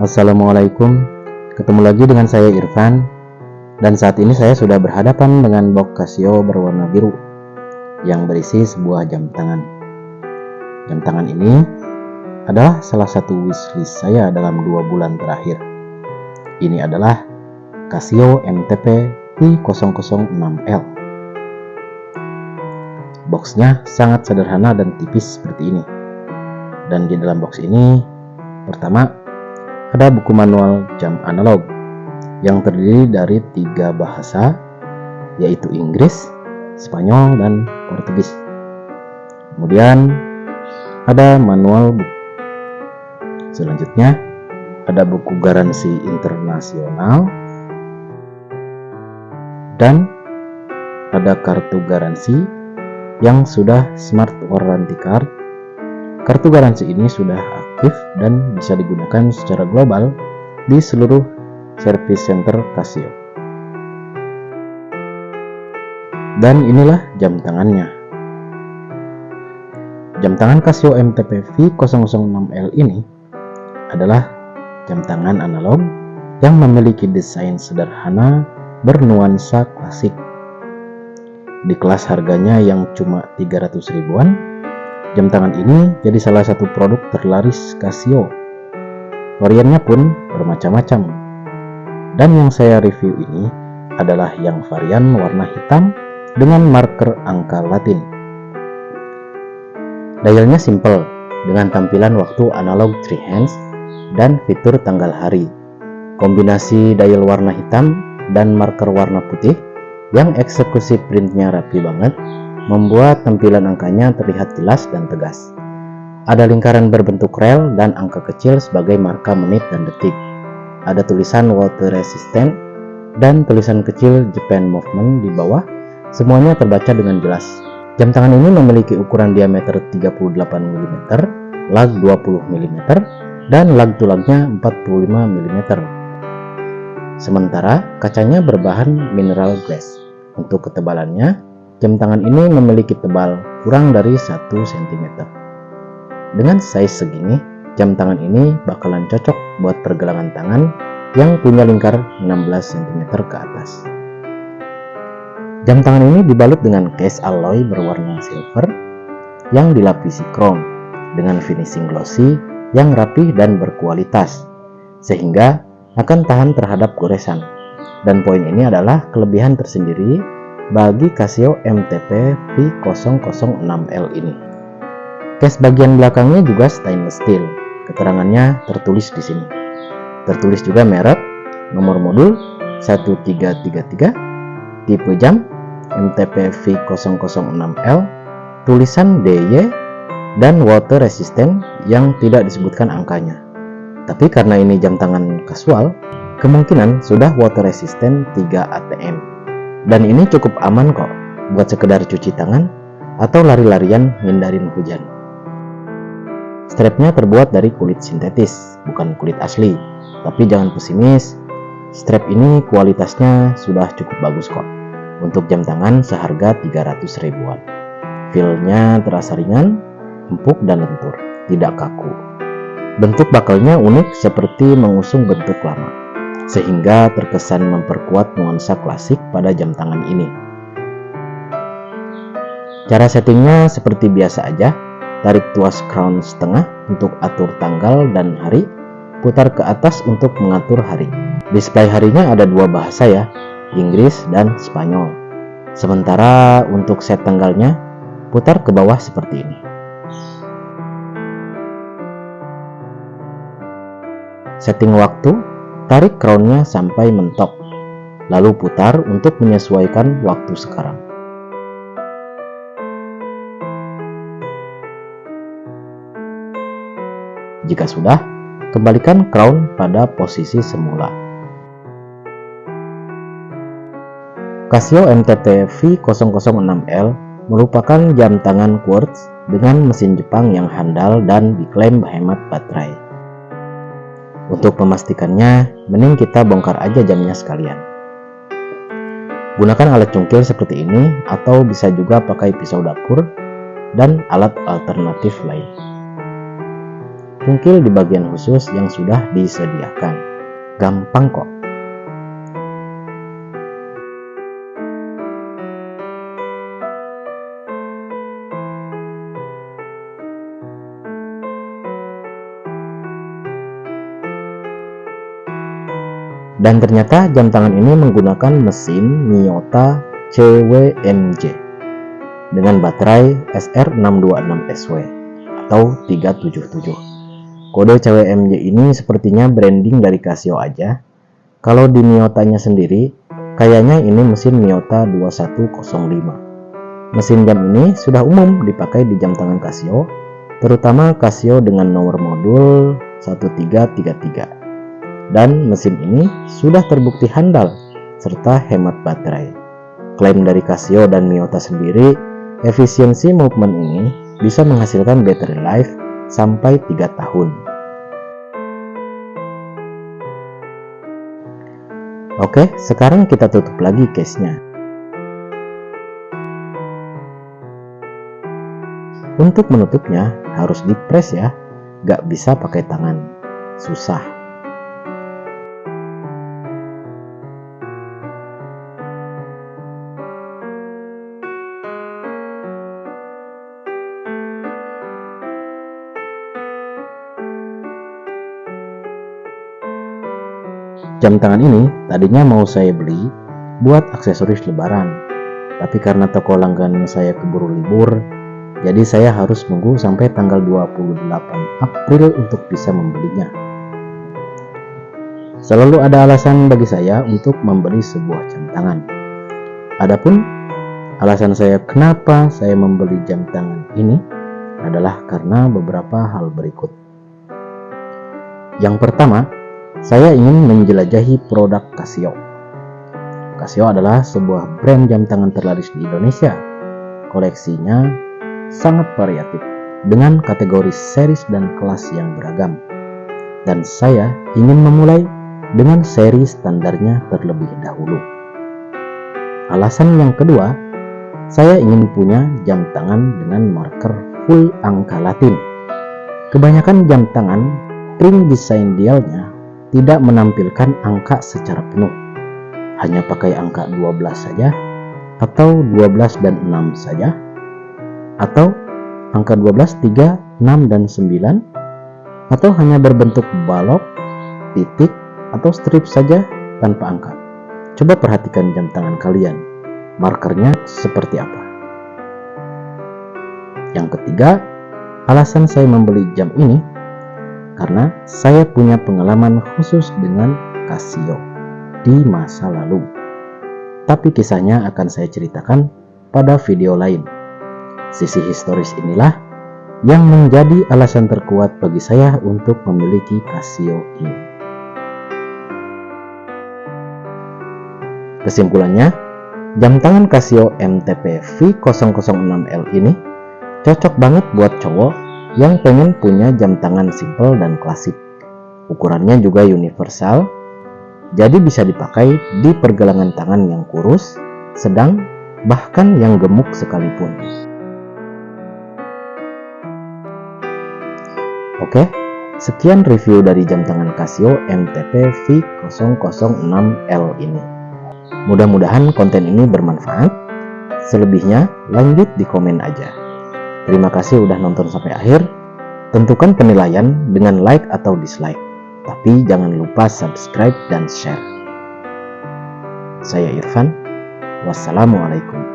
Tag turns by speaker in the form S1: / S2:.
S1: Assalamualaikum, ketemu lagi dengan saya Irfan. Dan saat ini saya sudah berhadapan dengan box Casio berwarna biru yang berisi sebuah jam tangan. Jam tangan ini adalah salah satu wishlist saya dalam 2 bulan terakhir. Ini adalah Casio MTP V006L. Boxnya sangat sederhana dan tipis seperti ini. Dan di dalam box ini, pertama, ada buku manual jam analog yang terdiri dari 3 bahasa, yaitu Inggris, Spanyol, dan Portugis. Kemudian ada manual buku. Selanjutnya ada buku garansi internasional dan ada kartu garansi yang sudah smart warranty card. Kartu garansi ini sudah aktif dan bisa digunakan secara global di seluruh service center Casio. Dan inilah jam tangannya. Jam tangan Casio MTP V006L ini adalah jam tangan analog yang memiliki desain sederhana bernuansa klasik. Di kelas harganya yang cuma 300 ribuan, jam tangan ini jadi salah satu produk terlaris Casio. Variannya pun bermacam-macam. Dan yang saya review ini adalah yang varian warna hitam dengan marker angka Latin. Dialnya simple dengan tampilan waktu analog 3 hands dan fitur tanggal hari. Kombinasi dial warna hitam dan marker warna putih yang eksekusi printnya rapi banget membuat tampilan angkanya terlihat jelas dan tegas. Ada lingkaran berbentuk rel dan angka kecil sebagai marka menit dan detik. Ada tulisan water resistant dan tulisan kecil Japan movement di bawah. Semuanya terbaca dengan jelas. Jam tangan ini memiliki ukuran diameter 38 mm, lag 20 mm, dan lag tulangnya 45 mm. Sementara kacanya berbahan mineral glass. Untuk ketebalannya, jam tangan ini memiliki tebal kurang dari 1 cm. Dengan size segini, jam tangan ini bakalan cocok buat pergelangan tangan yang punya lingkar 16 cm ke atas. Jam tangan ini dibalut dengan case alloy berwarna silver yang dilapisi chrome dengan finishing glossy yang rapi dan berkualitas, sehingga akan tahan terhadap goresan. Dan poin ini adalah kelebihan tersendiri bagi Casio MTP V006L ini. Case bagian belakangnya juga stainless steel. Keterangannya tertulis di sini. Tertulis juga merek, nomor modul 1333, tipe jam MTP V006L, tulisan DY, dan water resistant yang tidak disebutkan angkanya. Tapi karena ini jam tangan kasual, kemungkinan sudah water resistant 3 ATM. Dan ini cukup aman kok buat sekedar cuci tangan atau lari-larian ngindarin hujan. Strapnya terbuat dari kulit sintetis, bukan kulit asli. Tapi jangan pesimis, strap ini kualitasnya sudah cukup bagus kok. Untuk jam tangan seharga 300 ribuan. Feel-nya terasa ringan, empuk dan lentur, tidak kaku. Bentuk bakalnya unik seperti mengusung bentuk lama, sehingga terkesan memperkuat nuansa klasik pada jam tangan ini. Cara settingnya seperti biasa aja. Tarik tuas crown setengah untuk atur tanggal dan hari, putar ke atas untuk mengatur hari. Display harinya ada 2 bahasa ya, Inggris dan Spanyol. Sementara untuk set tanggalnya, putar ke bawah seperti ini. Setting waktu, tarik crownnya sampai mentok, lalu putar untuk menyesuaikan waktu sekarang. Jika sudah, kembalikan crown pada posisi semula. Casio MTP V006L merupakan jam tangan quartz dengan mesin Jepang yang handal dan diklaim hemat baterai. Untuk memastikannya, mending kita bongkar aja jamnya sekalian. Gunakan alat cungkil seperti ini atau bisa juga pakai pisau dapur dan alat alternatif lain. cungkil di bagian khusus yang sudah disediakan. Gampang kok. Dan ternyata jam tangan ini menggunakan mesin Miyota CWMJ dengan baterai SR626SW atau 377. Kode CWMJ ini sepertinya branding dari Casio aja. Kalau di Miyotanya sendiri, kayaknya ini mesin Miyota 2105. Mesin jam ini sudah umum dipakai di jam tangan Casio, terutama Casio dengan nomor modul 1333. Dan mesin ini sudah terbukti handal serta hemat baterai. Klaim dari Casio dan Miyota sendiri, efisiensi movement ini bisa menghasilkan battery life sampai 3 tahun. Oke, sekarang kita tutup lagi case-nya. Untuk menutupnya harus dipres ya, gak bisa pakai tangan, susah. Jam tangan ini tadinya mau saya beli buat aksesoris lebaran, tapi karena toko langganan saya keburu libur, jadi saya harus nunggu sampai tanggal 28 April untuk bisa membelinya. Selalu ada alasan bagi saya untuk membeli sebuah jam tangan. Adapun alasan saya kenapa saya membeli jam tangan ini adalah karena beberapa hal berikut. Yang pertama, saya ingin menjelajahi produk Casio. Casio adalah sebuah brand jam tangan terlaris di Indonesia. Koleksinya sangat variatif dengan kategori series dan kelas yang beragam. Dan saya ingin memulai dengan seri standarnya terlebih dahulu. Alasan yang kedua, saya ingin punya jam tangan dengan marker full angka Latin. Kebanyakan jam tangan print design dialnya tidak menampilkan angka secara penuh, hanya pakai angka 12 saja, atau 12 dan 6 saja, atau angka 12, 3, 6, dan 9, atau hanya berbentuk balok, titik, atau strip saja tanpa angka. Coba perhatikan jam tangan kalian, markernya seperti apa. Yang ketiga, alasan saya membeli jam ini karena saya punya pengalaman khusus dengan Casio di masa lalu. Tapi kisahnya akan saya ceritakan pada video lain. Sisi historis inilah yang menjadi alasan terkuat bagi saya untuk memiliki Casio ini. Kesimpulannya, jam tangan Casio MTP V006L ini cocok banget buat cowok yang pengen punya jam tangan simple dan klasik. Ukurannya juga universal, jadi bisa dipakai di pergelangan tangan yang kurus, sedang, bahkan yang gemuk sekalipun. Oke, sekian review dari jam tangan Casio MTP V006L ini. Mudah-mudahan konten ini bermanfaat. Selebihnya lanjut di komen aja. Terima kasih udah nonton sampai akhir. Tentukan penilaian dengan like atau dislike. Tapi jangan lupa subscribe dan share. Saya Irfan. Wassalamualaikum.